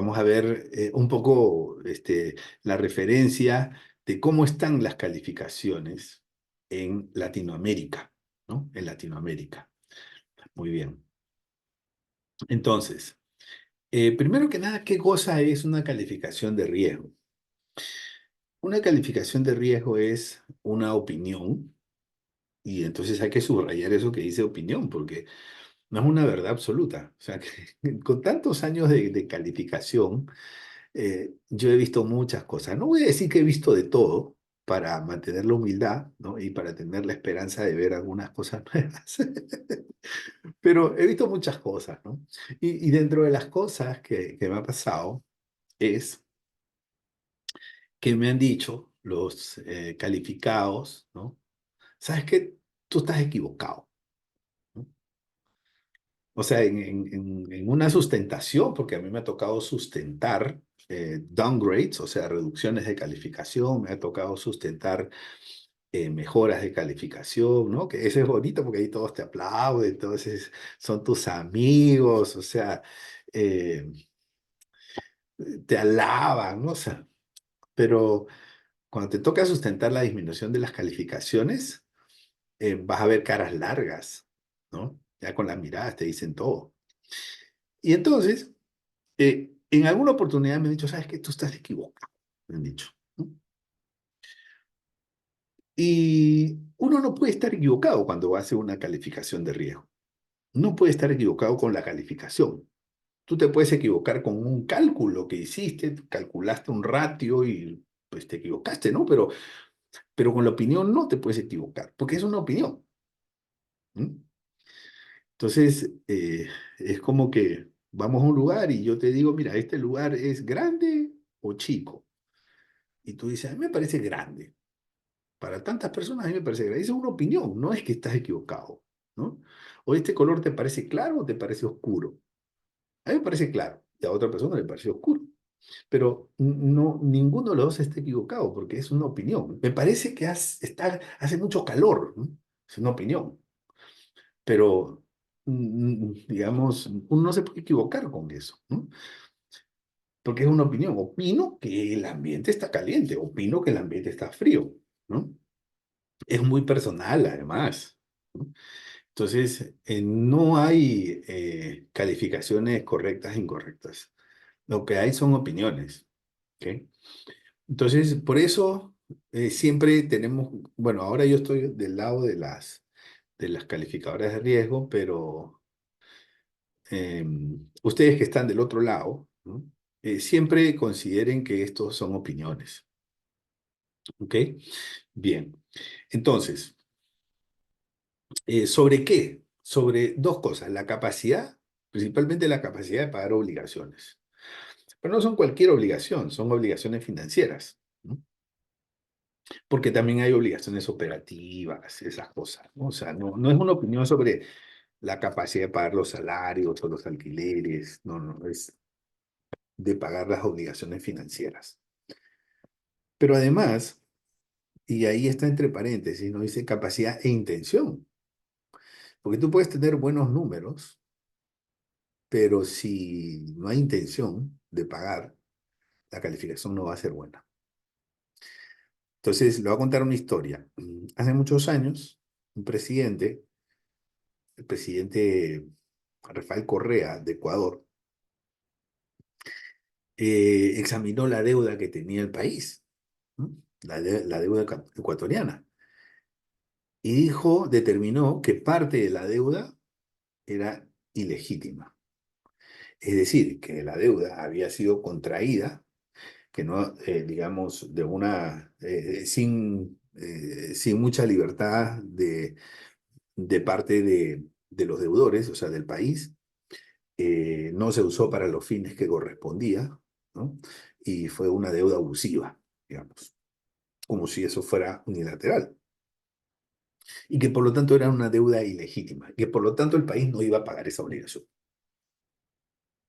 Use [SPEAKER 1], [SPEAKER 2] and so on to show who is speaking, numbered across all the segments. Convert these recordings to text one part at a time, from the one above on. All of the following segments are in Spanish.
[SPEAKER 1] vamos a ver un poco la referencia de cómo están las calificaciones en Latinoamérica, ¿no? En Latinoamérica. Muy bien. Entonces, primero que nada, ¿qué cosa es una calificación de riesgo? Una calificación de riesgo es una opinión, y entonces hay que subrayar eso que dice opinión, porque no es una verdad absoluta. O sea, que con tantos años de calificación, yo he visto muchas cosas. No voy a decir que he visto de todo para mantener la humildad, ¿no? Y para tener la esperanza de ver algunas cosas nuevas. Pero he visto muchas cosas, ¿no? Y dentro de las cosas que me ha pasado es que me han dicho los calificados, ¿no? ¿Sabes qué? Tú estás equivocado, ¿no? O sea, en una sustentación, porque a mí me ha tocado sustentar downgrades, o sea, reducciones de calificación, me ha tocado sustentar mejoras de calificación, ¿no? Que eso es bonito porque ahí todos te aplauden, entonces son tus amigos, o sea, eh, te alaban, ¿no? O sea, pero cuando te toca sustentar la disminución de las calificaciones, vas a ver caras largas, ¿no? Ya con las miradas te dicen todo. Y entonces, en alguna oportunidad me han dicho, ¿sabes qué? Tú estás equivocado, me han dicho, ¿no? Y uno no puede estar equivocado cuando hace una calificación de riesgo. No puede estar equivocado con la calificación. Tú te puedes equivocar con un cálculo que hiciste, calculaste un ratio y pues te equivocaste, ¿no? Pero con la opinión no te puedes equivocar, porque es una opinión. ¿Mm? Entonces, es como que vamos a un lugar y yo te digo, mira, este lugar es grande o chico. Y tú dices, a mí me parece grande. Para tantas personas a mí me parece grande. Esa es una opinión, no es que estás equivocado, ¿no? O este color te parece claro o te parece oscuro. A mí me parece claro y a otra persona le parece oscuro. Pero no, ninguno de los dos está equivocado porque es una opinión. Me parece que hace mucho calor, ¿no? Es una opinión. Pero, digamos, uno no se puede equivocar con eso, ¿no? Porque es una opinión. Opino que el ambiente está caliente, opino que el ambiente está frío, ¿no? Es muy personal, además, ¿no? Entonces, no hay calificaciones correctas e incorrectas. Lo que hay son opiniones, ¿ok? Entonces, por eso siempre tenemos, bueno, ahora yo estoy del lado de las calificadoras de riesgo, pero eh, ustedes que están del otro lado, ¿no? Siempre consideren que estos son opiniones, ¿ok? Bien, entonces, ¿sobre qué? Sobre dos cosas, la capacidad, principalmente la capacidad de pagar obligaciones. Pero no son cualquier obligación, son obligaciones financieras, ¿no? Porque también hay obligaciones operativas, esas cosas, ¿no? O sea, no es una opinión sobre la capacidad de pagar los salarios o los alquileres, no, es de pagar las obligaciones financieras. Pero además, y ahí está entre paréntesis, no dice capacidad e intención, porque tú puedes tener buenos números, pero si no hay intención de pagar, la calificación no va a ser buena. Entonces, le voy a contar una historia. Hace muchos años, un presidente, el presidente Rafael Correa de Ecuador, examinó la deuda que tenía el país, ¿no? La deuda ecuatoriana. Y determinó que parte de la deuda era ilegítima. Es decir, que la deuda había sido contraída, que no, digamos, sin mucha libertad de parte de los deudores, o sea, del país, no se usó para los fines que correspondía, ¿no? Y fue una deuda abusiva, digamos, como si eso fuera unilateral. Y que por lo tanto era una deuda ilegítima, que por lo tanto el país no iba a pagar esa obligación.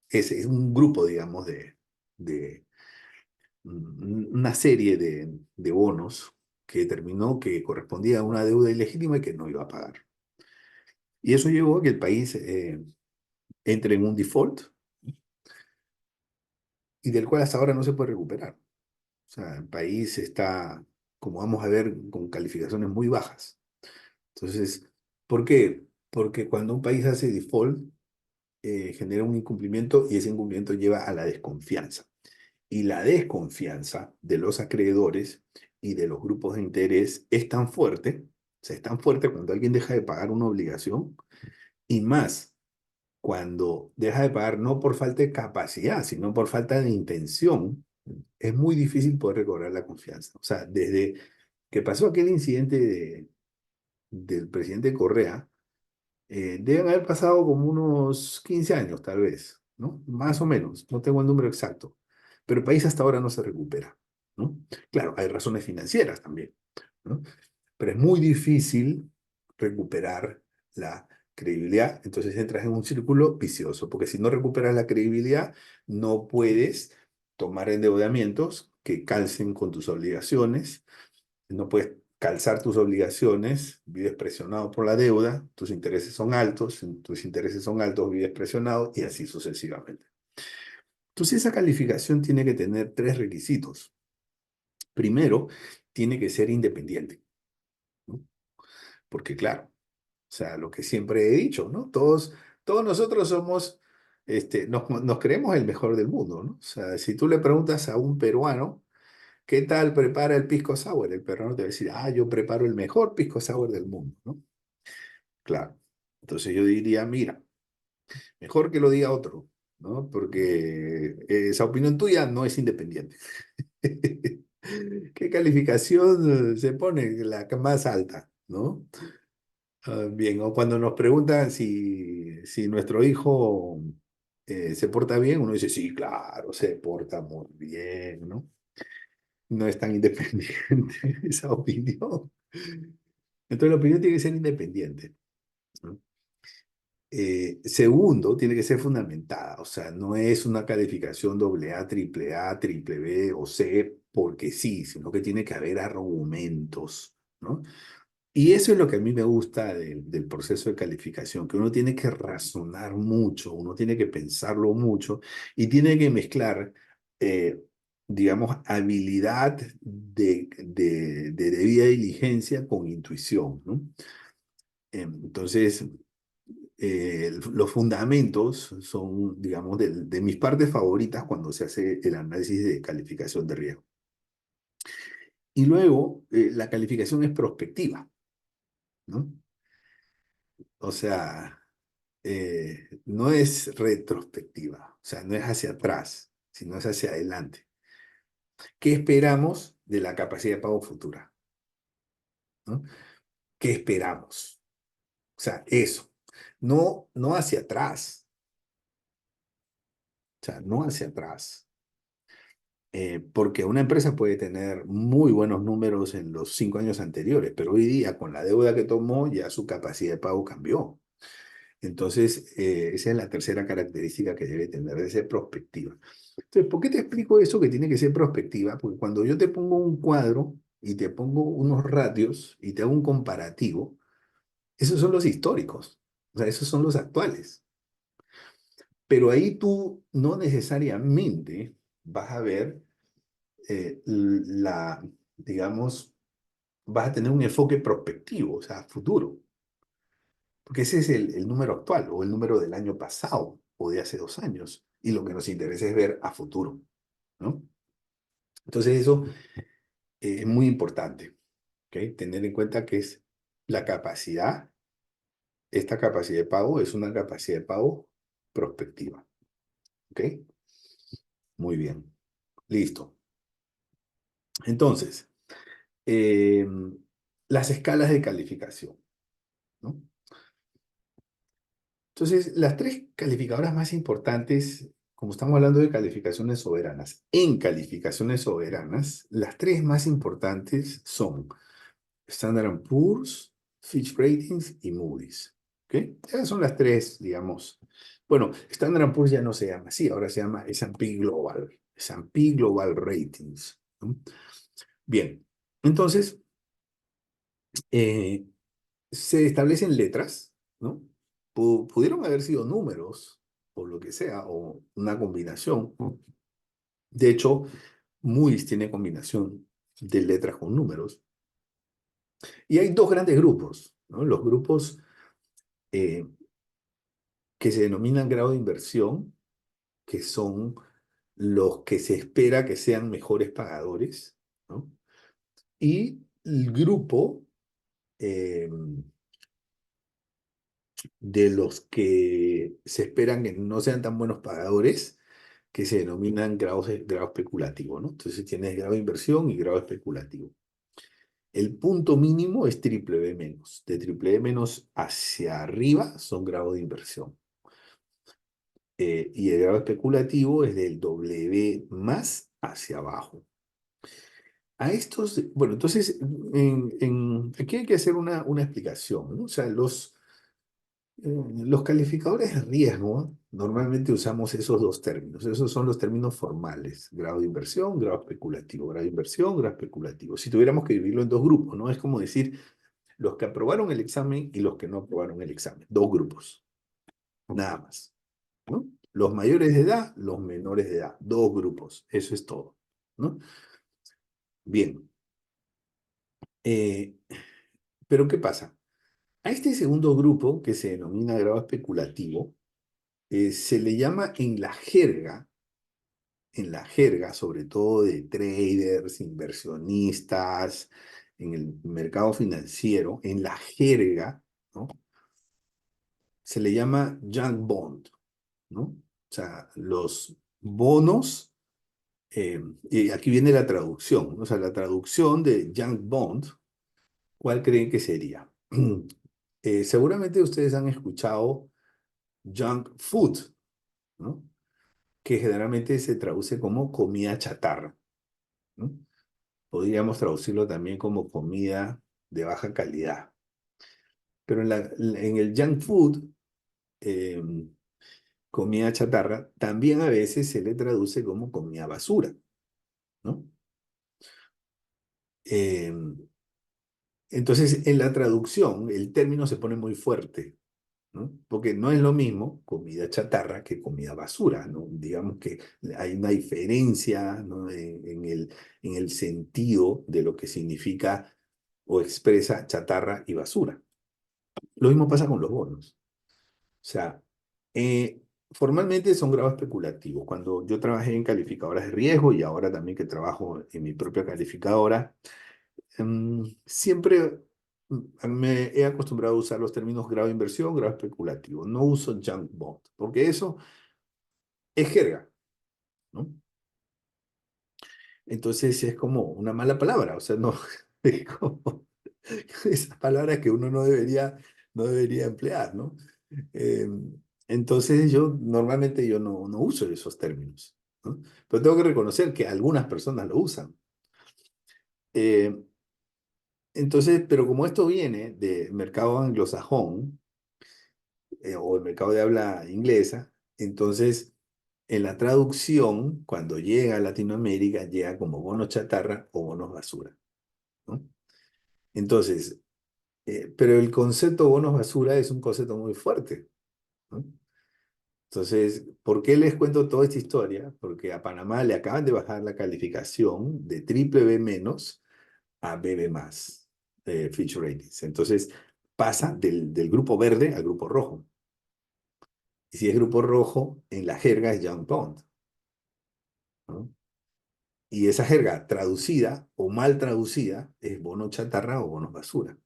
[SPEAKER 1] Ese es un grupo, digamos, de una serie de bonos que determinó que correspondía a una deuda ilegítima y que no iba a pagar. Y eso llevó a que el país entre en un default y del cual hasta ahora no se puede recuperar. O sea, el país está, como vamos a ver, con calificaciones muy bajas. Entonces, ¿por qué? Porque cuando un país hace default, genera un incumplimiento y ese incumplimiento lleva a la desconfianza. Y la desconfianza de los acreedores y de los grupos de interés es tan fuerte, o sea, es tan fuerte cuando alguien deja de pagar una obligación y más cuando deja de pagar no por falta de capacidad, sino por falta de intención, es muy difícil poder recobrar la confianza. O sea, desde que pasó aquel incidente del presidente Correa, deben haber pasado como unos 15 años, tal vez, ¿no? Más o menos, no tengo el número exacto. Pero el país hasta ahora no se recupera, ¿no? Claro, hay razones financieras también, ¿no? Pero es muy difícil recuperar la credibilidad. Entonces entras en un círculo vicioso, porque si no recuperas la credibilidad, no puedes tomar endeudamientos que calcen con tus obligaciones, no puedes calzar tus obligaciones, vives presionado por la deuda, tus intereses son altos, tus intereses son altos, vives presionado y así sucesivamente. Entonces esa calificación tiene que tener tres requisitos. Primero, tiene que ser independiente, ¿no? Porque claro, o sea, lo que siempre he dicho, ¿no? Todos nosotros somos, nos creemos el mejor del mundo, ¿no? O sea, si tú le preguntas a un peruano, ¿qué tal prepara el pisco sour? El peruano te va a decir, ah, yo preparo el mejor pisco sour del mundo, ¿no? Claro. Entonces yo diría, mira, mejor que lo diga otro, ¿no? Porque esa opinión tuya no es independiente. ¿Qué calificación se pone? La más alta, ¿no? Bien, o cuando nos preguntan si nuestro hijo se porta bien, uno dice, sí, claro, se porta muy bien, ¿no? No es tan independiente esa opinión. Entonces la opinión tiene que ser independiente, ¿no? Segundo, tiene que ser fundamentada, o sea, no es una calificación AA, triple B o C porque sí, sino que tiene que haber argumentos, ¿no? Y eso es lo que a mí me gusta del proceso de calificación, que uno tiene que razonar mucho, uno tiene que pensarlo mucho y tiene que mezclar, eh, digamos, habilidad de debida diligencia con intuición, ¿no? Entonces, los fundamentos son, digamos, de mis partes favoritas cuando se hace el análisis de calificación de riesgo. Y luego, la calificación es prospectiva, ¿no? O sea, no es retrospectiva, o sea, no es hacia atrás, sino es hacia adelante. ¿Qué esperamos de la capacidad de pago futura? ¿No? ¿Qué esperamos? O sea, eso. No, no hacia atrás, o sea, no hacia atrás. Porque una empresa puede tener muy buenos números en los 5 años anteriores, pero hoy día con la deuda que tomó ya su capacidad de pago cambió. Entonces, esa es la tercera característica que debe tener, de ser prospectiva. Entonces, ¿por qué te explico eso que tiene que ser prospectiva? Porque cuando yo te pongo un cuadro y te pongo unos ratios y te hago un comparativo, esos son los históricos, o sea, esos son los actuales. Pero ahí tú no necesariamente vas a ver digamos, vas a tener un enfoque prospectivo, o sea, futuro. Porque ese es el número actual o el número del año pasado o de hace 2 años. Y lo que nos interesa es ver a futuro, ¿no? Entonces eso es muy importante, ¿ok? Tener en cuenta que es la capacidad, esta capacidad de pago es una capacidad de pago prospectiva, ¿ok? Muy bien, listo. Entonces, eh, las escalas de calificación, ¿no? Entonces, las tres calificadoras más importantes, como estamos hablando de calificaciones soberanas, en calificaciones soberanas, las tres más importantes son Standard Poor's, Fitch Ratings y Moody's. ¿Ok? Esas son las tres, digamos. Bueno, Standard Poor's ya no se llama así, ahora se llama S&P Global, S&P Global Ratings, ¿no? Bien, entonces, eh, se establecen letras, ¿no? Pudieron haber sido números, o lo que sea, o una combinación, ¿no? De hecho, Moody's tiene combinación de letras con números. Y hay dos grandes grupos, ¿no? Los grupos eh, que se denominan grado de inversión, que son los que se espera que sean mejores pagadores, ¿no? Y el grupo eh, de los que se esperan que no sean tan buenos pagadores, que se denominan grado especulativo, ¿no? Entonces tienes grado de inversión y grado especulativo. El punto mínimo es triple B menos. De triple B menos hacia arriba son grado de inversión. Y el grado especulativo es del W más hacia abajo. A estos, bueno, entonces, aquí hay que hacer una explicación, ¿no? O sea, los calificadores de riesgo, normalmente usamos esos dos términos. Esos son los términos formales: grado de inversión, grado especulativo, grado de inversión, grado especulativo. Si tuviéramos que dividirlo en dos grupos, ¿no? Es como decir los que aprobaron el examen y los que no aprobaron el examen. Dos grupos, nada más, ¿no? Los mayores de edad, los menores de edad. Dos grupos, eso es todo, ¿no? Bien. Eh, pero ¿qué pasa? A este segundo grupo, que se denomina grado especulativo, se le llama en la jerga, sobre todo de traders, inversionistas, en el mercado financiero, en la jerga, ¿no? Se le llama junk bond, ¿no? O sea, los bonos, y aquí viene la traducción, ¿no? O sea, la traducción de junk bond, ¿cuál creen que sería? Seguramente ustedes han escuchado junk food, ¿no? Que generalmente se traduce como comida chatarra, ¿no? Podríamos traducirlo también como comida de baja calidad. Pero en el junk food, eh, comida chatarra, también a veces se le traduce como comida basura, ¿no? Eh, entonces, en la traducción, el término se pone muy fuerte, ¿no? Porque no es lo mismo comida chatarra que comida basura, ¿no? Digamos que hay una diferencia, ¿no? En el sentido de lo que significa o expresa chatarra y basura. Lo mismo pasa con los bonos. O sea, formalmente son grados especulativos. Cuando yo trabajé en calificadoras de riesgo y ahora también que trabajo en mi propia calificadora, siempre me he acostumbrado a usar los términos grado de inversión, grado especulativo. No uso junk bond, porque eso es jerga, ¿no? Entonces es como una mala palabra, o sea, no, es como esas palabras que uno no debería emplear, ¿no? Eh, entonces normalmente yo no uso esos términos, ¿no? Pero tengo que reconocer que algunas personas lo usan. Eh, entonces, pero como esto viene del mercado anglosajón, o el mercado de habla inglesa, entonces en la traducción, cuando llega a Latinoamérica, llega como bonos chatarra o bonos basura, ¿no? Entonces, pero el concepto bonos basura es un concepto muy fuerte, ¿no? Entonces, ¿por qué les cuento toda esta historia? Porque a Panamá le acaban de bajar la calificación de triple B menos a BB más, Fitch Ratings. Entonces, pasa del grupo verde al grupo rojo. Y si es grupo rojo, en la jerga es Young Bond, ¿no? Y esa jerga traducida o mal traducida es bono chatarra o bonos basura,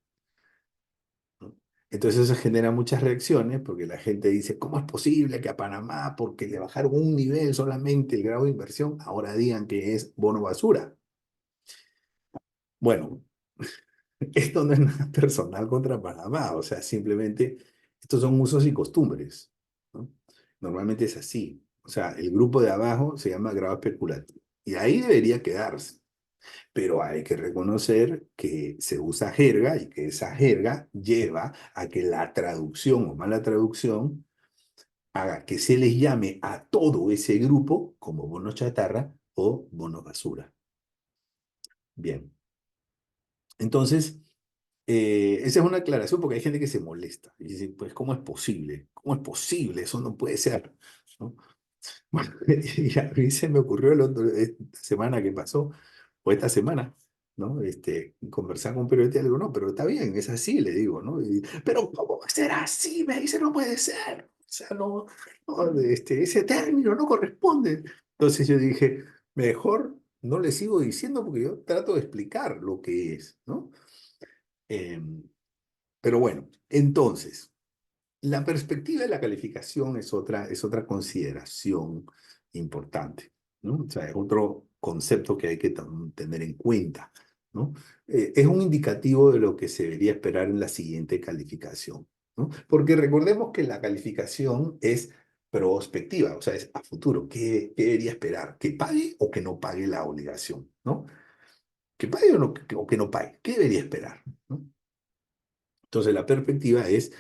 [SPEAKER 1] ¿no? Entonces eso genera muchas reacciones porque la gente dice, ¿cómo es posible que a Panamá, porque le bajaron un nivel solamente el grado de inversión, ahora digan que es bono basura? Bueno, esto no es nada personal contra Panamá, o sea, simplemente estos son usos y costumbres, ¿no? Normalmente es así. O sea, el grupo de abajo se llama grado especulativo y ahí debería quedarse. Pero hay que reconocer que se usa jerga y que esa jerga lleva a que la traducción o mala traducción haga que se les llame a todo ese grupo como bonos chatarra o bonos basura. Bien, entonces, esa es una aclaración porque hay gente que se molesta y dice, pues, ¿cómo es posible? ¿Cómo es posible? Eso no puede ser, ¿no? Bueno, y a mí se me ocurrió esta semana que pasó, o esta semana, ¿no? Conversar con un periodista y le digo, no, pero está bien, es así, le digo, ¿no? Pero ¿cómo va a ser así? Me dice, no puede ser. O sea, no, ese término no corresponde. Entonces yo dije, mejor no le sigo diciendo porque yo trato de explicar lo que es, ¿no? Em, pero bueno, entonces. La perspectiva de la calificación es otra consideración importante, ¿no? O sea, es otro concepto que hay que tener en cuenta, ¿no? Es un indicativo de lo que se debería esperar en la siguiente calificación, ¿no? Porque recordemos que la calificación es prospectiva, o sea, es a futuro. ¿Qué debería esperar? ¿Que pague o que no pague la obligación, ¿no? ¿Que pague o que no pague? ¿Qué debería esperar? ¿No? Entonces, la perspectiva es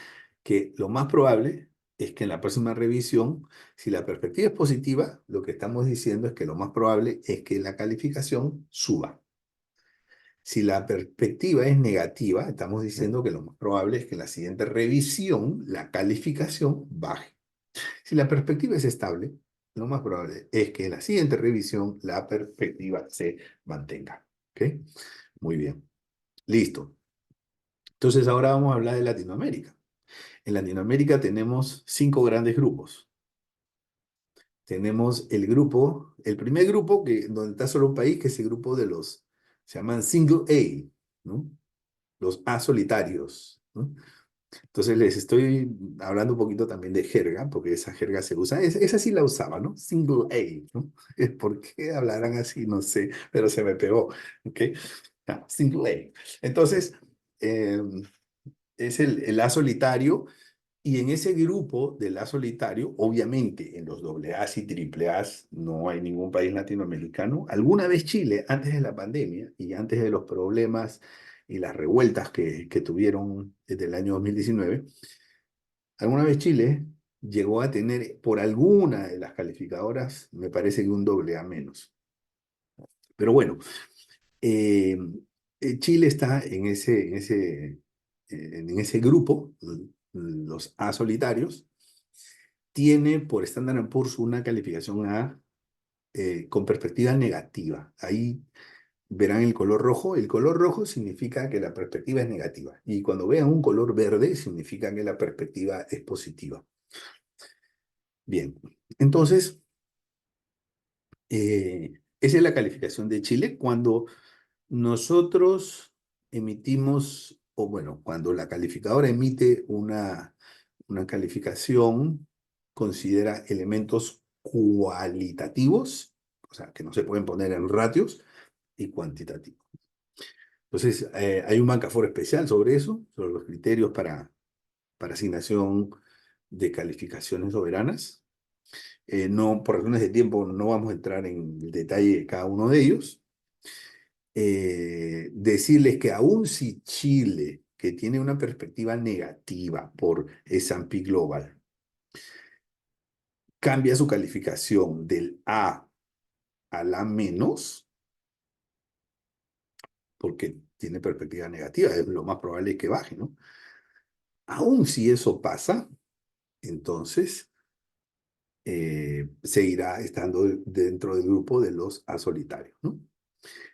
[SPEAKER 1] que lo más probable es que en la próxima revisión, si la perspectiva es positiva, lo que estamos diciendo es que lo más probable es que la calificación suba. Si la perspectiva es negativa, estamos diciendo que lo más probable es que en la siguiente revisión la calificación baje. Si la perspectiva es estable, lo más probable es que en la siguiente revisión la perspectiva se mantenga. ¿Ok? Muy bien. Listo. Entonces ahora vamos a hablar de Latinoamérica. En Latinoamérica tenemos 5 grandes grupos. Tenemos el primer grupo, donde está solo un país, que es el grupo de se llaman Single A, ¿no? Los A solitarios, ¿no? Entonces les estoy hablando un poquito también de jerga, porque esa jerga se usa, esa sí la usaba, ¿no? Single A, ¿no? ¿Por qué hablarán así? No sé, pero se me pegó, ¿ok? Single A. Entonces, eh, es el A solitario. Y en ese grupo de la solitario, obviamente en los doble A y triple A no hay ningún país latinoamericano. Alguna vez Chile, antes de la pandemia y antes de los problemas y las revueltas que tuvieron desde el año 2019, alguna vez Chile llegó a tener por alguna de las calificadoras, me parece que un doble A menos. Pero bueno, eh, Chile está en ese grupo, los A solitarios. Tiene por Standard Poor's una calificación A con perspectiva negativa. Ahí verán el color rojo. El color rojo significa que la perspectiva es negativa. Y cuando vean un color verde, significa que la perspectiva es positiva. Bien, entonces, esa es la calificación de Chile. Cuando nosotros emitimos, o bueno, cuando la calificadora emite una calificación, considera elementos cualitativos, o sea, que no se pueden poner en ratios, y cuantitativos. Entonces, hay un bancaforo especial sobre eso, sobre los criterios para asignación de calificaciones soberanas. No, por razones de tiempo, no vamos a entrar en el detalle de cada uno de ellos. Decirles que aun si Chile, que tiene una perspectiva negativa por S&P Global, cambia su calificación del A la menos, porque tiene perspectiva negativa, es lo más probable es que baje, ¿no? Aun si eso pasa, entonces seguirá estando dentro del grupo de los asolitarios, ¿no?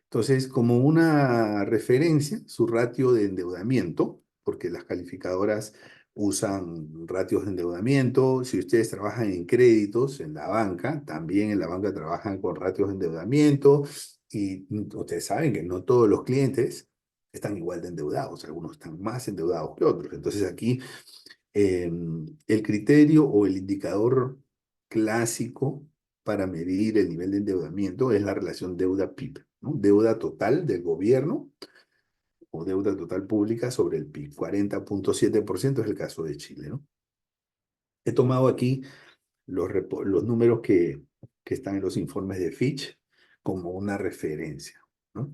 [SPEAKER 1] Entonces, como una referencia, su ratio de endeudamiento, porque las calificadoras usan ratios de endeudamiento. Si ustedes trabajan en créditos en la banca, también en la banca trabajan con ratios de endeudamiento. Y ustedes saben que no todos los clientes están igual de endeudados, algunos están más endeudados que otros. Entonces aquí el criterio o el indicador clásico para medir el nivel de endeudamiento es la relación deuda-PIB, ¿no? Deuda total del gobierno o deuda total pública sobre el PIB. 40,7% es el caso de Chile, ¿no? He tomado aquí los números que están en los informes de Fitch como una referencia, ¿no?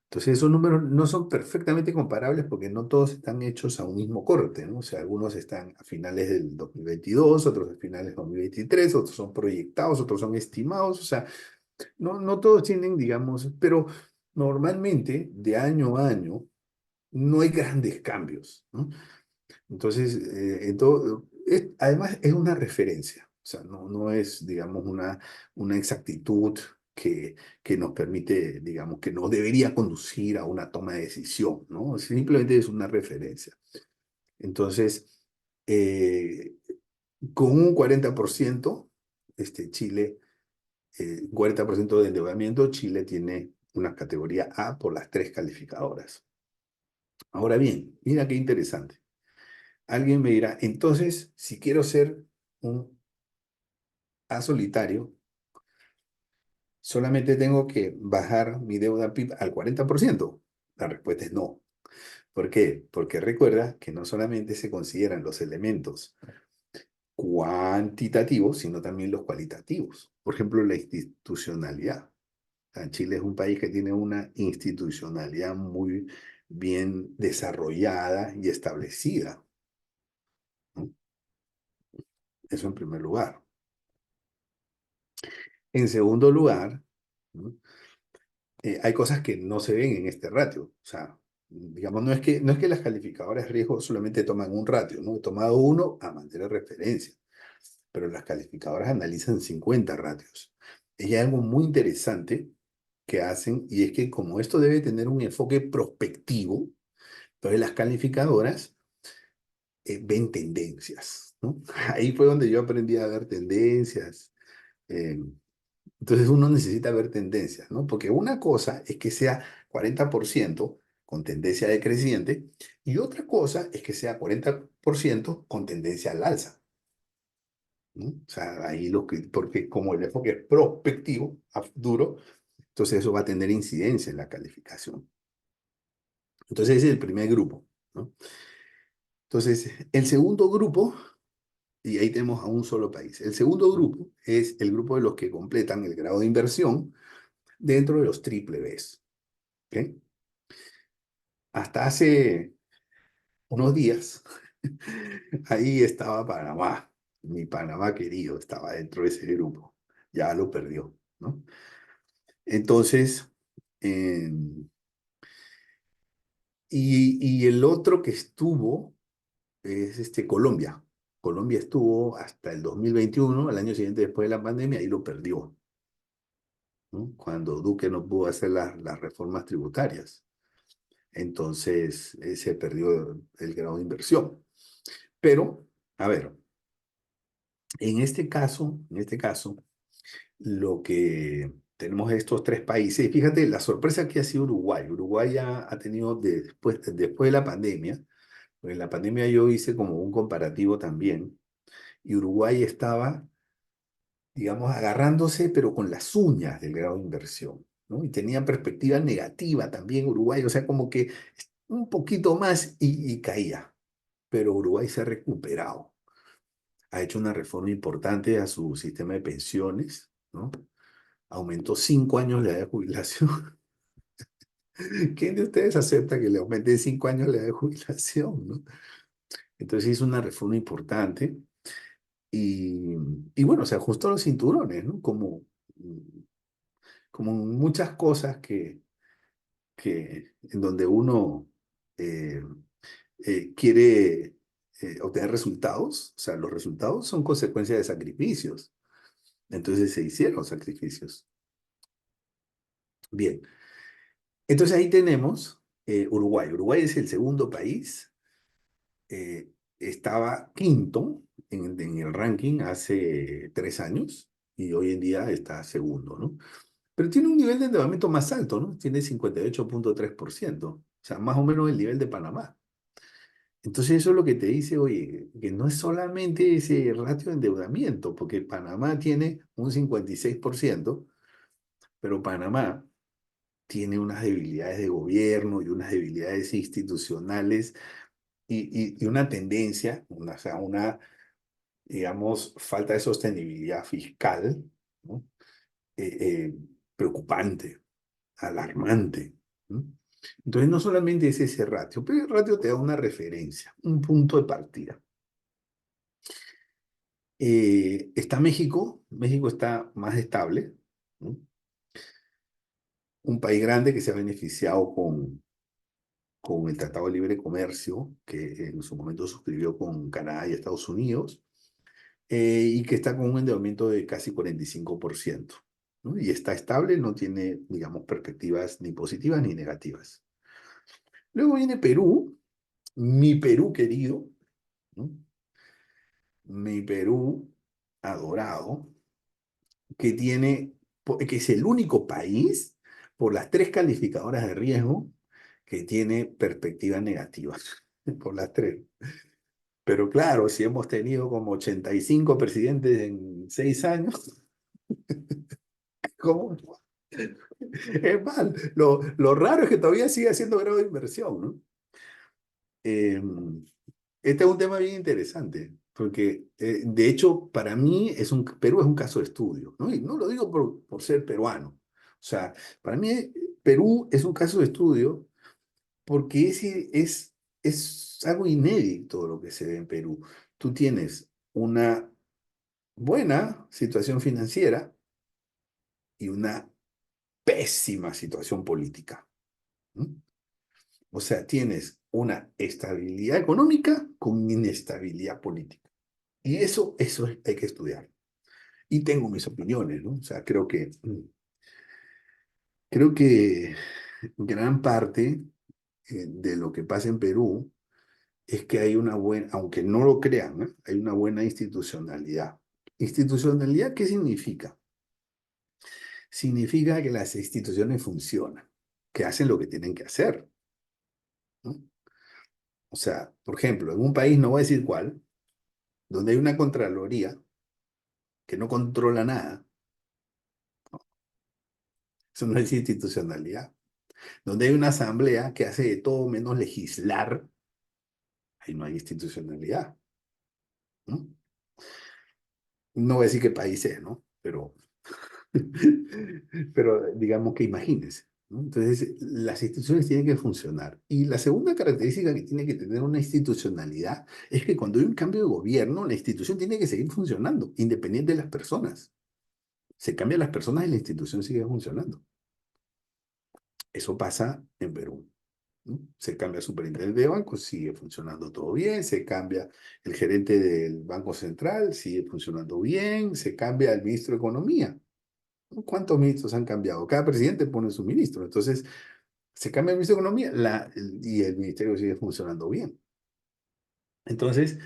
[SPEAKER 1] Entonces, esos números no son perfectamente comparables porque no todos están hechos a un mismo corte, ¿no? O sea, algunos están a finales del 2022, otros a finales del 2023, otros son proyectados, otros son estimados, o sea, no todos tienen, digamos, pero normalmente de año a año no hay grandes cambios, ¿no? Entonces, además es una referencia. O sea, no es, digamos, una exactitud que, que nos permite, digamos, que nos debería conducir a una toma de decisión, ¿no? Simplemente es una referencia. Entonces, eh, con un 40%, Chile, 40% de endeudamiento, Chile tiene una categoría A por las tres calificadoras. Ahora bien, mira qué interesante. Alguien me dirá, entonces, si quiero ser un A solitario, solamente tengo que bajar mi deuda PIB al 40%. La respuesta es no. ¿Por qué? Porque recuerda que no solamente se consideran los elementos cuantitativos, sino también los cualitativos. Por ejemplo, la institucionalidad. Chile es un país que tiene una institucionalidad muy bien desarrollada y establecida, ¿no? Eso en primer lugar. En segundo lugar, ¿no? Hay cosas que no se ven en este ratio. O sea, digamos, no es que las calificadoras de riesgo solamente toman un ratio, ¿no? He tomado uno a manera de referencia, pero las calificadoras analizan 50 ratios. Y hay algo muy interesante que hacen, y es que como esto debe tener un enfoque prospectivo, entonces las calificadoras ven tendencias, ¿no? Ahí fue donde yo aprendí a ver tendencias. eh, entonces uno necesita ver tendencias, ¿no? Porque una cosa es que sea 40% con tendencia decreciente y otra cosa es que sea 40% con tendencia al alza, ¿no? O sea, ahí porque como el enfoque es prospectivo, a futuro, entonces eso va a tener incidencia en la calificación. Entonces ese es el primer grupo, ¿no? Entonces, el segundo grupo, y ahí tenemos a un solo país. El segundo grupo es el grupo de los que completan el grado de inversión dentro de los triple Bs. ¿Ok? Hasta hace unos días, ahí estaba Panamá, mi Panamá querido estaba dentro de ese grupo, ya lo perdió, ¿no? Entonces, eh, y el otro que estuvo es Colombia. Colombia estuvo hasta el 2021, el año siguiente después de la pandemia, y lo perdió, ¿no? Cuando Duque no pudo hacer las reformas tributarias. Entonces, se perdió el grado de inversión. Pero, a ver, en este caso, lo que tenemos estos tres países, y fíjate, la sorpresa que ha sido Uruguay. Uruguay ha tenido después de la pandemia, porque en la pandemia yo hice como un comparativo también, y Uruguay estaba, digamos, agarrándose, pero con las uñas del grado de inversión, ¿no? Y tenía perspectiva negativa también Uruguay, o sea, como que un poquito más y caía, pero Uruguay se ha recuperado. Ha hecho una reforma importante a su sistema de pensiones, ¿no? Aumentó 5 años la edad de jubilación. ¿Quién de ustedes acepta que le aumente 5 años la edad de jubilación, ¿no? Entonces hizo una reforma importante y, y bueno, se ajustó los cinturones, ¿no? Como muchas cosas que en donde uno eh, quiere obtener resultados, o sea, los resultados son consecuencia de sacrificios. Entonces se hicieron sacrificios. Bien, entonces ahí tenemos Uruguay. Uruguay es el segundo país. Estaba quinto en el ranking hace 3 años y hoy en día está segundo, ¿no? Pero tiene un nivel de endeudamiento más alto, ¿no? Tiene 58,3%, o sea, más o menos el nivel de Panamá. Entonces eso es lo que te dice, oye, que no es solamente ese ratio de endeudamiento, porque Panamá tiene un 56%, pero Panamá tiene unas debilidades de gobierno y unas debilidades institucionales y una tendencia, o sea, digamos, falta de sostenibilidad fiscal, ¿no? Eh, eh, preocupante, alarmante, ¿no? Entonces, no solamente es ese ratio, pero el ratio te da una referencia, un punto de partida. Está México, México está más estable, ¿no? Un país grande que se ha beneficiado con el Tratado de Libre Comercio que en su momento suscribió con Canadá y Estados Unidos. y que está con un endeudamiento de casi 45%, ¿no? Y está estable, no tiene, digamos, perspectivas ni positivas ni negativas. Luego viene Perú, mi Perú querido, ¿no? Mi Perú adorado, que tiene, que es el único país por las tres calificadoras de riesgo que tiene perspectivas negativas, por las tres. Pero claro, si hemos tenido como 85 presidentes en 6 años, ¿cómo? Es mal. Lo raro es que todavía sigue haciendo grado de inversión, ¿no? Eh, este es un tema bien interesante, porque de hecho para mí Perú es un caso de estudio, ¿no? Y no lo digo por ser peruano. O sea, para mí Perú es un caso de estudio porque es algo inédito lo que se ve en Perú. Tú tienes una buena situación financiera y una pésima situación política, ¿no? O sea, tienes una estabilidad económica con inestabilidad política. Y eso hay que estudiar. Y tengo mis opiniones, ¿no? O sea, creo que gran parte de lo que pasa en Perú es que hay una buena, aunque no lo crean, ¿no? Hay una buena institucionalidad. ¿Institucionalidad qué significa? Significa que las instituciones funcionan, que hacen lo que tienen que hacer, ¿no? O sea, por ejemplo, en un país, no voy a decir cuál, donde hay una contraloría que no controla nada, eso no es institucionalidad. Donde hay una asamblea que hace de todo menos legislar, ahí no hay institucionalidad, ¿no? No voy a decir qué país es, ¿no? Pero digamos que imagínense, ¿no? Entonces, las instituciones tienen que funcionar. Y la segunda característica que tiene que tener una institucionalidad es que cuando hay un cambio de gobierno, la institución tiene que seguir funcionando, independiente de las personas. Se cambian las personas y la institución sigue funcionando. Eso pasa en Perú, ¿no? Se cambia el superintendente de banco, sigue funcionando todo bien, se cambia el gerente del Banco Central, sigue funcionando bien, se cambia el ministro de Economía. ¿Cuántos ministros han cambiado? Cada presidente pone su ministro. Entonces, se cambia el ministro de Economía y el ministerio sigue funcionando bien. Entonces,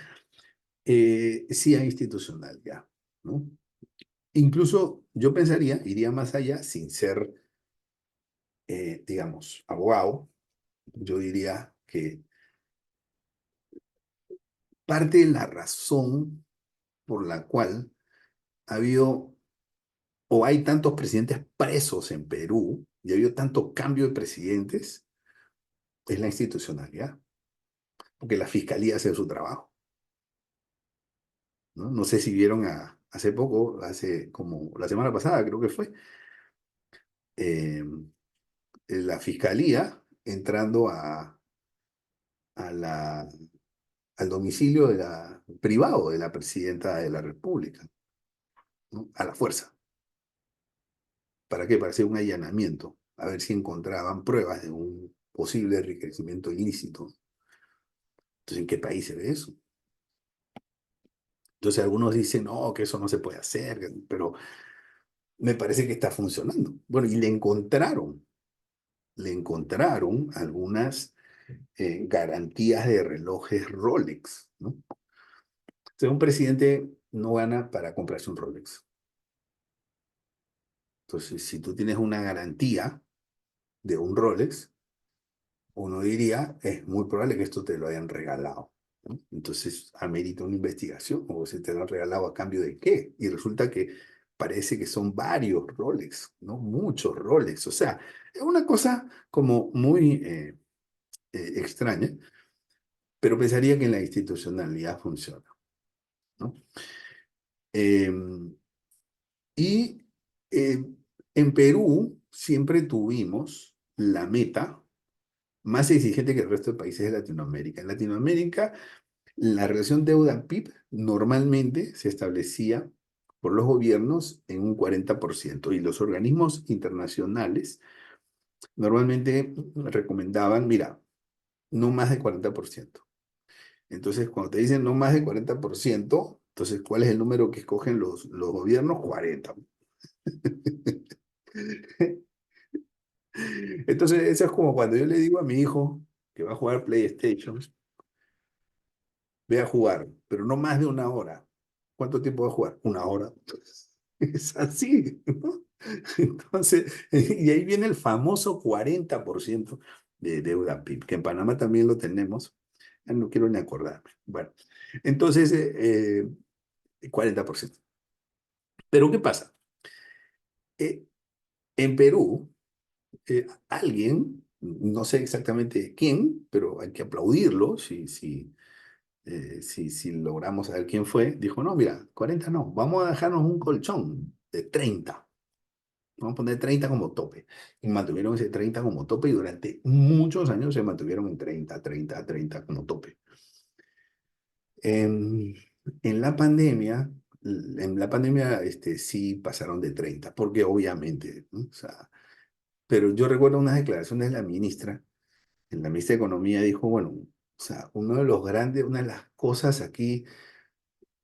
[SPEAKER 1] sí hay institucionalidad, ¿no? Incluso yo pensaría, iría más allá, sin ser, digamos, abogado, yo diría que parte de la razón por la cual ha habido o hay tantos presidentes presos en Perú y ha habido tanto cambio de presidentes es la institucionalidad, porque la fiscalía hace su trabajo, ¿no? No sé si vieron hace poco, hace como la semana pasada creo que fue, eh, la fiscalía entrando a la, al domicilio privado de la presidenta de la República, ¿no? A la fuerza. ¿Para qué? Para hacer un allanamiento, a ver si encontraban pruebas de un posible enriquecimiento ilícito. Entonces, ¿en qué país se ve eso? Entonces, algunos dicen, no, que eso no se puede hacer, pero me parece que está funcionando. Bueno, y le encontraron algunas garantías de relojes Rolex, ¿no? Entonces, un presidente no gana para comprarse un Rolex. Entonces, si tú tienes una garantía de un Rolex, uno diría, es muy probable que esto te lo hayan regalado, ¿no? Entonces, amerita una investigación, o si te lo han regalado a cambio de qué. Y resulta que parece que son varios Rolex, ¿no? Muchos Rolex. O sea, es una cosa como muy extraña, pero pensaría que en la institucionalidad funciona, ¿no? Eh, y eh, en Perú siempre tuvimos la meta más exigente que el resto de países de Latinoamérica. En Latinoamérica, la relación deuda-PIB normalmente se establecía por los gobiernos en un 40% y los organismos internacionales normalmente recomendaban, mira, no más de 40%. Entonces, cuando te dicen no más de 40%, Entonces, ¿cuál es el número que escogen los gobiernos? 40. Entonces, eso es como cuando yo le digo a mi hijo que va a jugar PlayStation, ve a jugar, pero no más de una hora. ¿Cuánto tiempo va a jugar? Una hora. Es así, ¿no? Entonces, y ahí viene el famoso 40% de deuda PIB, que en Panamá también lo tenemos. Ya no quiero ni acordarme. Bueno, entonces, 40%. Pero ¿qué pasa? Eh, en Perú, alguien, no sé exactamente quién, pero hay que aplaudirlo si logramos saber quién fue, dijo, no, mira, 40 no, vamos a dejarnos un colchón de 30. Vamos a poner 30 como tope. Y mantuvieron ese 30 como tope y durante muchos años se mantuvieron en 30 como tope. En, en la pandemia, sí pasaron de 30 porque obviamente, ¿no? O sea, pero yo recuerdo unas declaraciones de la ministra, en la ministra de Economía dijo, bueno, o sea, una de las cosas aquí,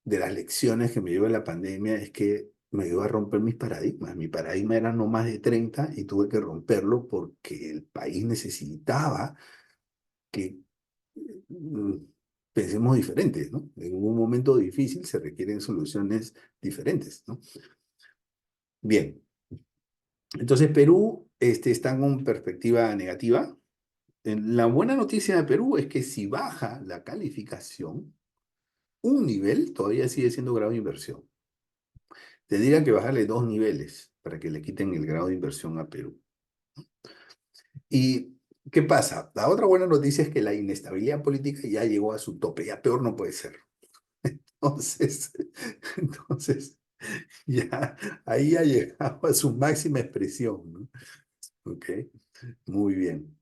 [SPEAKER 1] de las lecciones que me dio la pandemia es que me ayudó a romper mis paradigmas. Mi paradigma era no más de 30 y tuve que romperlo porque el país necesitaba que mm, pensemos diferentes, ¿no? En un momento difícil se requieren soluciones diferentes, ¿no? Bien, entonces Perú está con perspectiva negativa. La buena noticia de Perú es que si baja la calificación, un nivel todavía sigue siendo grado de inversión. Tendría que bajarle 2 niveles para que le quiten el grado de inversión a Perú. ¿Y qué pasa? La otra buena noticia es que la inestabilidad política ya llegó a su tope, ya peor no puede ser. Entonces, entonces ya ahí ha llegado a su máxima expresión, ¿no? Ok, muy bien.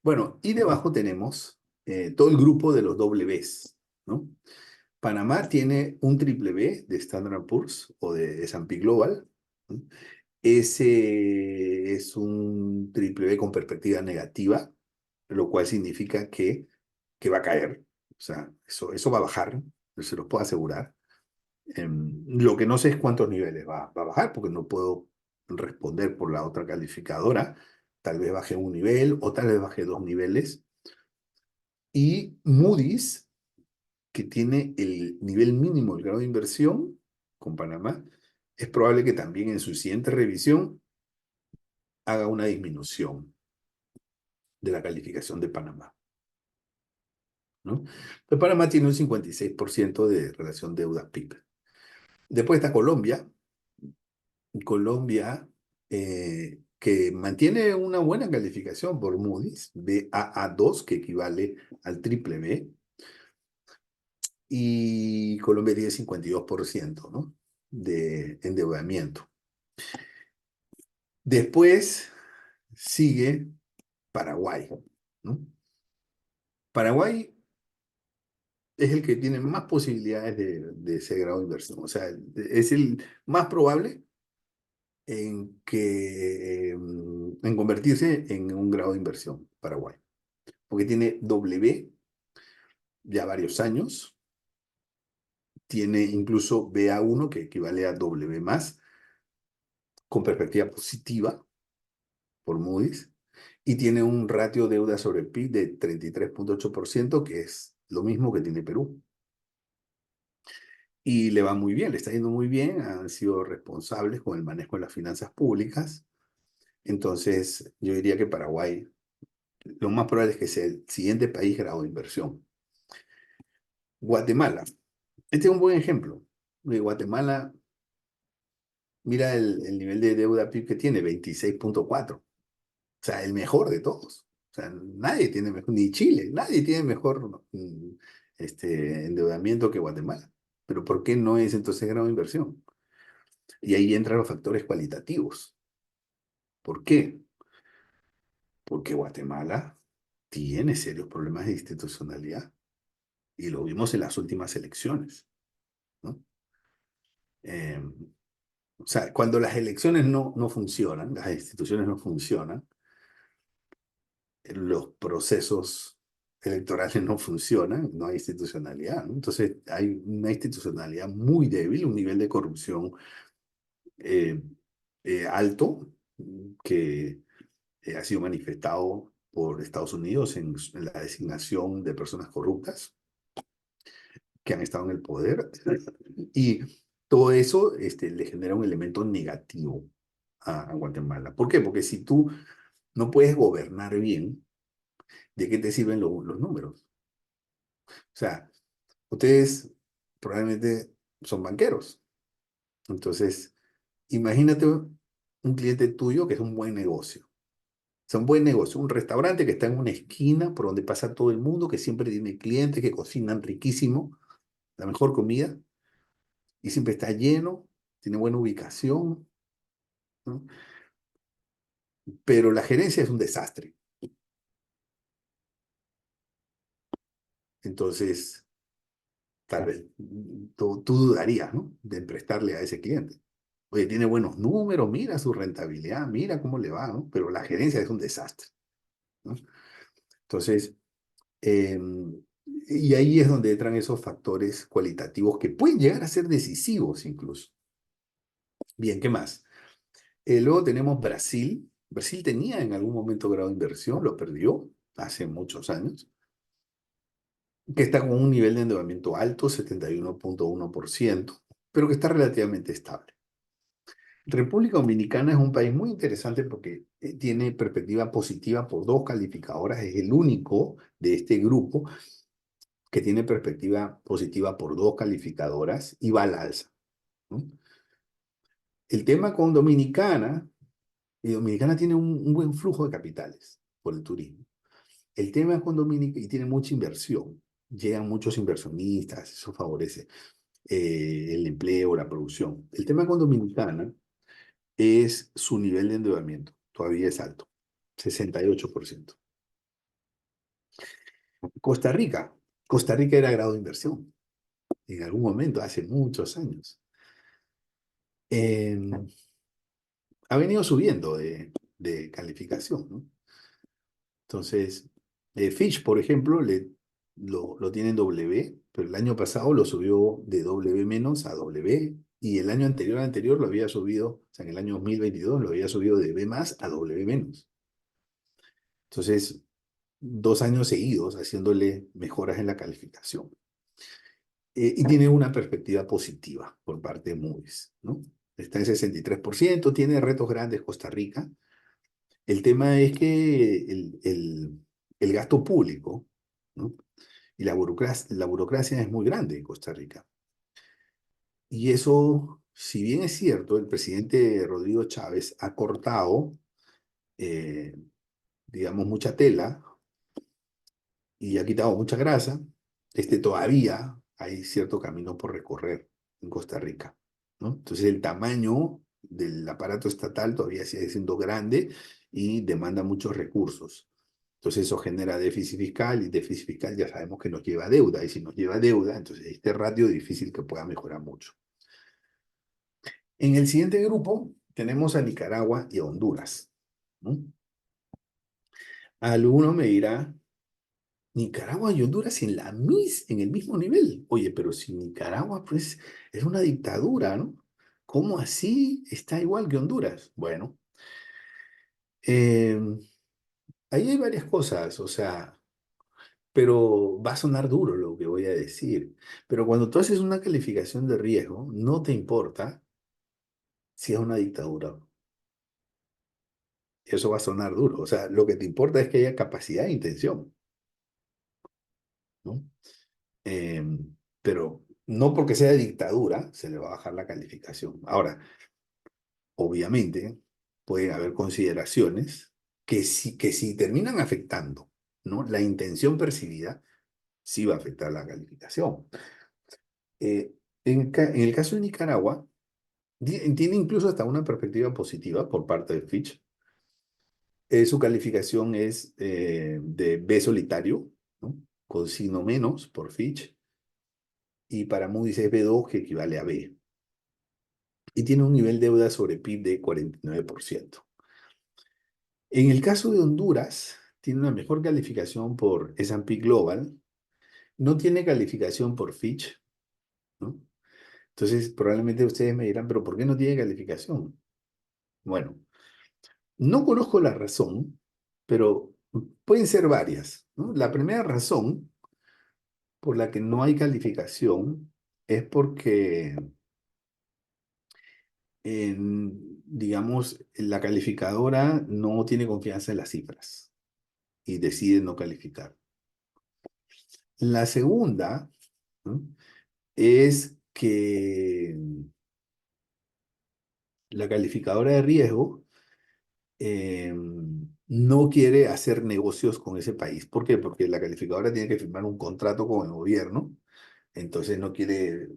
[SPEAKER 1] Bueno, y debajo tenemos todo el grupo de los Ws, ¿no? Panamá tiene un triple B de Standard Poor's o de S&P Global, ¿no? Ese es un triple B con perspectiva negativa, lo cual significa que va a caer. O sea, eso va a bajar, se los puedo asegurar. Lo que no sé es cuántos niveles va a bajar, porque no puedo responder por la otra calificadora. Tal vez baje un nivel o tal vez baje 2 niveles. Y Moody's, que tiene el nivel mínimo del grado de inversión con Panamá, es probable que también en su siguiente revisión haga una disminución de la calificación de Panamá, ¿no? Entonces, Panamá tiene un 56% de relación deuda-PIB. Después está Colombia. Colombia, que mantiene una buena calificación por Moody's, Baa2, que equivale al triple B, y Colombia tiene 52%, ¿no? De endeudamiento. Después sigue Paraguay, ¿no? Paraguay es el que tiene más posibilidades de ese grado de inversión. O sea, es el más probable en convertirse en un grado de inversión, Paraguay. Porque tiene W ya varios años, tiene incluso BA1, que equivale a W más, con perspectiva positiva por Moody's, y tiene un ratio deuda sobre PIB de 33,8%, que es lo mismo que tiene Perú. Y le va muy bien, le está yendo muy bien, han sido responsables con el manejo de las finanzas públicas. Entonces, yo diría que Paraguay, lo más probable es que sea el siguiente país grado de inversión. Guatemala, este es un buen ejemplo. Guatemala, mira el nivel de deuda PIB que tiene, 26,4. O sea, el mejor de todos. O sea, nadie tiene mejor, ni Chile, nadie tiene mejor endeudamiento que Guatemala. Pero ¿por qué no es entonces grado de inversión? Y ahí entran los factores cualitativos. ¿Por qué? Porque Guatemala tiene serios problemas de institucionalidad y lo vimos en las últimas elecciones, ¿no? Eh, o sea, cuando las elecciones no funcionan, las instituciones no funcionan, los procesos electorales no funcionan, no hay institucionalidad, ¿no? Entonces hay una institucionalidad muy débil, un nivel de corrupción eh, alto que ha sido manifestado por Estados Unidos en la designación de personas corruptas que han estado en el poder. Y todo eso le genera un elemento negativo a Guatemala. ¿Por qué? Porque si tú no puedes gobernar bien, ¿de qué te sirven los números? O sea, ustedes probablemente son banqueros. Entonces, imagínate un cliente tuyo que es un buen negocio. Es un buen negocio, un restaurante que está en una esquina por donde pasa todo el mundo, que siempre tiene clientes que cocinan riquísimo, la mejor comida, y siempre está lleno, tiene buena ubicación, ¿no? Pero la gerencia es un desastre. Entonces, tal vez tú dudarías, ¿no? De prestarle a ese cliente. Oye, tiene buenos números, mira su rentabilidad, mira cómo le va, ¿no? Pero la gerencia es un desastre, ¿no? Entonces, eh, y ahí es donde entran esos factores cualitativos que pueden llegar a ser decisivos incluso. Bien, ¿qué más? Luego tenemos Brasil. Brasil tenía en algún momento grado de inversión, lo perdió hace muchos años, que está con un nivel de endeudamiento alto, 71,1%, pero que está relativamente estable. República Dominicana es un país muy interesante porque tiene perspectiva positiva por dos calificadoras, es el único de este grupo que tiene perspectiva positiva por dos calificadoras y va al alza, ¿no? El tema con Dominicana, y Dominicana tiene un buen flujo de capitales por el turismo. El tema con Dominicana, y tiene mucha inversión, llegan muchos inversionistas, eso favorece el empleo, la producción. El tema con Dominicana es su nivel de endeudamiento, todavía es alto, 68%. Costa Rica, Costa Rica era grado de inversión en algún momento, hace muchos años. Eh, ha venido subiendo de calificación, ¿no? Entonces, Fitch, por ejemplo, lo tiene en W, pero el año pasado lo subió de W menos a W, y el año anterior lo había subido, o sea, en el año 2022 lo había subido de B más a W menos. Entonces, 2 años seguidos haciéndole mejoras en la calificación. Y tiene una perspectiva positiva por parte de Moody's, ¿no? Está en 63%, tiene retos grandes Costa Rica. El tema es que el gasto público, ¿no? Y la burocracia es muy grande en Costa Rica. Y eso, si bien es cierto, el presidente Rodrigo Chávez ha cortado, eh, digamos, mucha tela y ha quitado mucha grasa, todavía hay cierto camino por recorrer en Costa Rica, ¿no? Entonces el tamaño del aparato estatal todavía sigue siendo grande y demanda muchos recursos. Entonces eso genera déficit fiscal y déficit fiscal ya sabemos que nos lleva a deuda y si nos lleva a deuda, entonces este ratio es difícil que pueda mejorar mucho. En el siguiente grupo tenemos a Nicaragua y a Honduras, ¿no? Alguno me dirá, Nicaragua y Honduras en el mismo nivel. Oye, pero si Nicaragua pues es una dictadura, ¿no? ¿Cómo así está igual que Honduras? Bueno, eh, ahí hay varias cosas, o sea, pero va a sonar duro lo que voy a decir. Pero cuando tú haces una calificación de riesgo, no te importa si es una dictadura. Eso va a sonar duro. O sea, lo que te importa es que haya capacidad e intención, ¿no? Eh, pero no porque sea dictadura se le va a bajar la calificación. Ahora, obviamente, pueden haber consideraciones que si terminan afectando, ¿no? La intención percibida sí va a afectar la calificación. Eh, en el caso de Nicaragua, tiene incluso hasta una perspectiva positiva por parte de Fitch. Su calificación es de B solitario, ¿no? Con signo menos por Fitch, y para Moody's es B2, que equivale a B. Y tiene un nivel de deuda sobre PIB de 49%. En el caso de Honduras, tiene una mejor calificación por S&P Global, no tiene calificación por Fitch, ¿no? Entonces, probablemente ustedes me dirán, pero ¿por qué no tiene calificación? Bueno, no conozco la razón, pero pueden ser varias, ¿no? La primera razón por la que no hay calificación es porque, digamos, la calificadora no tiene confianza en las cifras y decide no calificar. La segunda, ¿no?, es que la calificadora de riesgo no quiere hacer negocios con ese país. ¿Por qué? Porque la calificadora tiene que firmar un contrato con el gobierno, entonces no quiere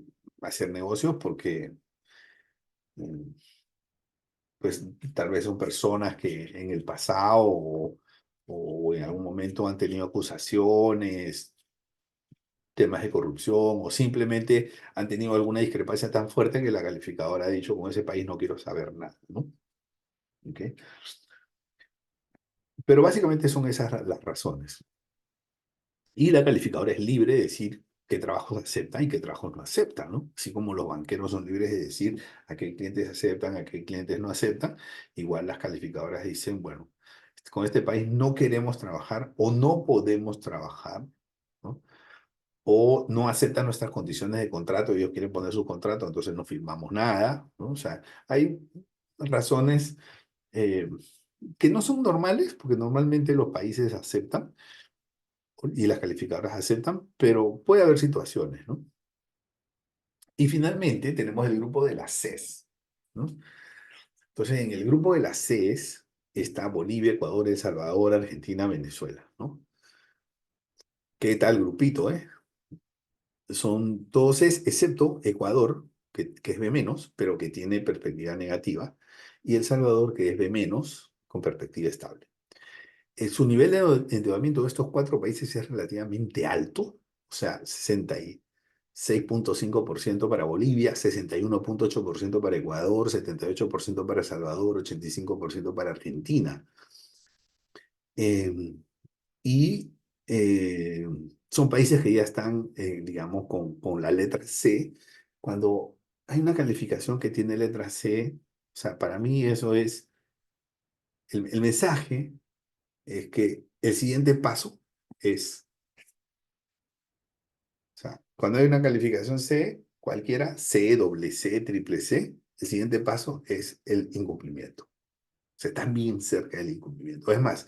[SPEAKER 1] hacer negocios porque mm, pues tal vez son personas que en el pasado o en algún momento han tenido acusaciones, temas de corrupción o simplemente han tenido alguna discrepancia tan fuerte que la calificadora ha dicho con ese país no quiero saber nada, ¿no? ¿Ok? Pero básicamente son esas las razones. Y la calificadora es libre de decir qué trabajos aceptan y qué trabajos no aceptan, ¿no? Así como los banqueros son libres de decir a qué clientes aceptan, a qué clientes no aceptan, igual las calificadoras dicen, bueno, con este país no queremos trabajar o no podemos trabajar, ¿no? O no aceptan nuestras condiciones de contrato, ellos quieren poner su contrato, entonces no firmamos nada, ¿no? O sea, hay razones eh, que no son normales, porque normalmente los países aceptan y las calificadoras aceptan, pero puede haber situaciones, ¿no? Y finalmente tenemos el grupo de las CES, ¿no? Entonces, en el grupo de las CES está Bolivia, Ecuador, El Salvador, Argentina, Venezuela, ¿no? ¿Qué tal grupito, eh? Son todos CES, excepto Ecuador, que es B menos, pero que tiene perspectiva negativa, y El Salvador, que es B menos, con perspectiva estable. Su nivel de endeudamiento de estos cuatro países es relativamente alto, o sea, 66,5% para Bolivia, 61,8% para Ecuador, 78% para El Salvador, 85% para Argentina. Eh, y eh, son países que ya están, digamos, con la letra C. Cuando hay una calificación que tiene letra C, o sea, para mí eso es, el mensaje es que el siguiente paso es, o sea, cuando hay una calificación C, cualquiera, C, doble C, triple C, el siguiente paso es el incumplimiento. O sea, están bien cerca del incumplimiento. Es más,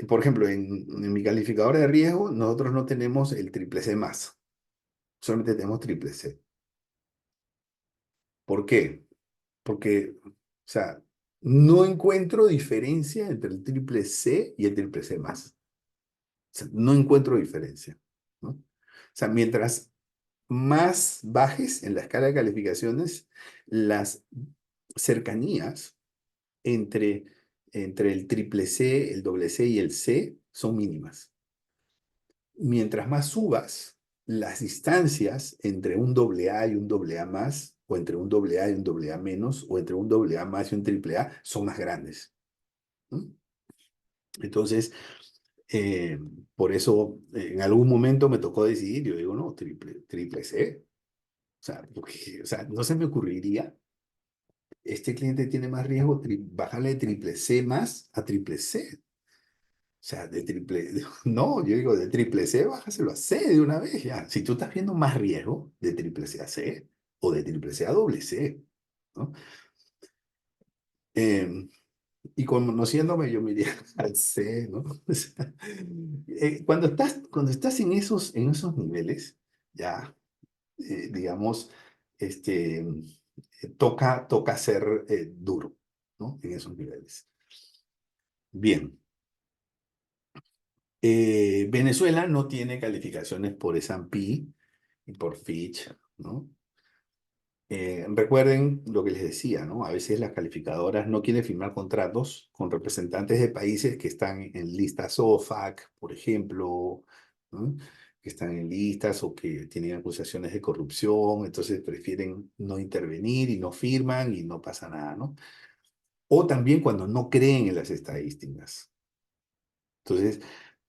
[SPEAKER 1] por ejemplo, en mi calificadora de riesgo, nosotros no tenemos el triple C más, solamente tenemos triple C. ¿Por qué? Porque, o sea, no encuentro diferencia entre el triple C y el triple C más. O sea, no encuentro diferencia, ¿no? O sea, mientras más bajes en la escala de calificaciones, las cercanías entre, entre el triple C, el doble C y el C son mínimas. Mientras más subas, las distancias entre un doble A y un doble A más, o entre un doble A y un doble A menos, o entre un doble A más y un triple A, son más grandes, ¿no? Entonces, eh, por eso en algún momento me tocó decidir, yo digo, no, triple C. O sea, o sea, no se me ocurriría, este cliente tiene más riesgo, bajarle de triple C más a triple C. O sea, de triple, no, yo digo de triple C, bájaselo a C de una vez ya. Si tú estás viendo más riesgo de triple C a C o de triple C a doble C, ¿no? Eh, y conociéndome, yo me iría al C, ¿no? O sea, cuando estás en esos niveles, ya, digamos, este, toca ser duro, ¿no? En esos niveles. Bien. Venezuela no tiene calificaciones por S&P y por Fitch, ¿no? Recuerden lo que les decía, ¿no? A veces las calificadoras no quieren firmar contratos con representantes de países que están en listas OFAC, por ejemplo, ¿no? Que están en listas o que tienen acusaciones de corrupción, entonces prefieren no intervenir y no firman y no pasa nada, ¿no? O también cuando no creen en las estadísticas. Entonces,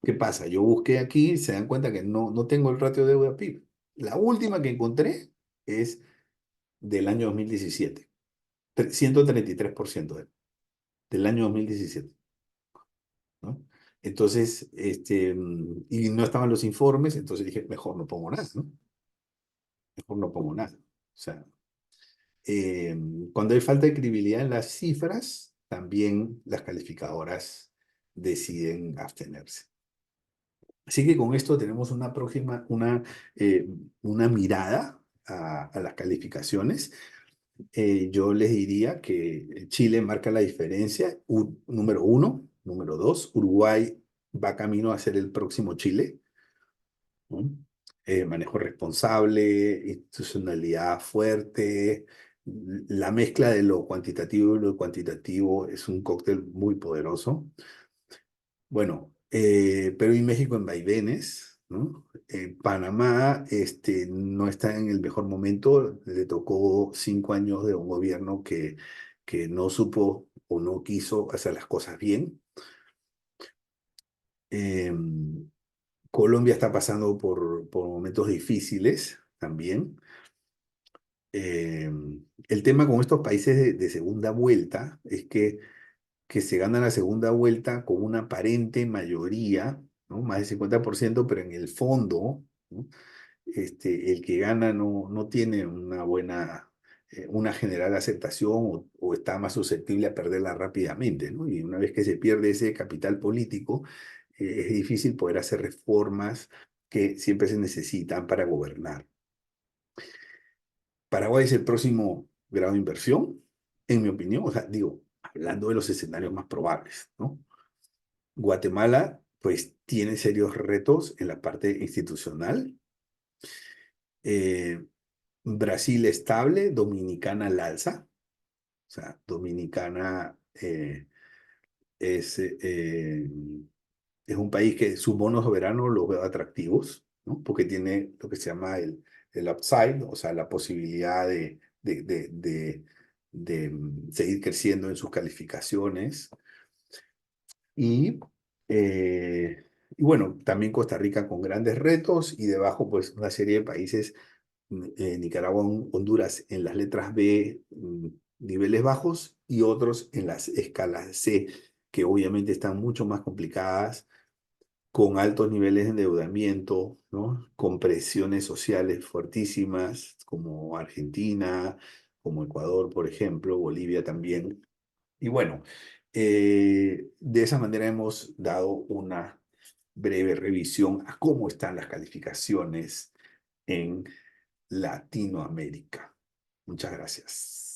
[SPEAKER 1] ¿qué pasa? Yo busqué aquí, se dan cuenta que no tengo el ratio deuda PIB. La última que encontré es del año 2017, 133% del año 2017, ¿no? Entonces, y no estaban los informes, entonces dije, mejor no pongo nada, ¿no? Mejor no pongo nada. O sea, eh, cuando hay falta de credibilidad en las cifras, también las calificadoras deciden abstenerse. Así que con esto tenemos eh, una mirada a las calificaciones. Yo les diría que Chile marca la diferencia, número uno. Número dos, Uruguay va camino a ser el próximo Chile, ¿no? Manejo responsable, institucionalidad fuerte, la mezcla de lo cuantitativo y lo cuantitativo es un cóctel muy poderoso. Bueno, Perú y México en vaivenes, ¿no? Panamá no está en el mejor momento, le tocó 5 años de un gobierno que no supo o no quiso hacer las cosas bien. Em, Colombia está pasando por momentos difíciles también. Eh, el tema con estos países de segunda vuelta es que se ganan la segunda vuelta con una aparente mayoría, ¿no? Más del 50%, pero en el fondo, ¿no? El que gana no tiene una general aceptación o está más susceptible a perderla rápidamente, ¿no? Y una vez que se pierde ese capital político, es difícil poder hacer reformas que siempre se necesitan para gobernar. Paraguay es el próximo grado de inversión, en mi opinión, o sea, digo, hablando de los escenarios más probables, ¿no? Guatemala, pues, tiene serios retos en la parte institucional. Eh, Brasil estable, Dominicana al alza. O sea, Dominicana es un país que sus bonos soberanos los veo atractivos, ¿no? Porque tiene lo que se llama el upside, o sea, la posibilidad de seguir creciendo en sus calificaciones. Y, eh, y bueno, también Costa Rica con grandes retos y debajo pues una serie de países, Nicaragua, Honduras en las letras B, niveles bajos y otros en las escalas C, que obviamente están mucho más complicadas, con altos niveles de endeudamiento, ¿no? Con presiones sociales fuertísimas, como Argentina, como Ecuador, por ejemplo, Bolivia también. Y bueno, de esa manera hemos dado una breve revisión a cómo están las calificaciones en Latinoamérica. Muchas gracias.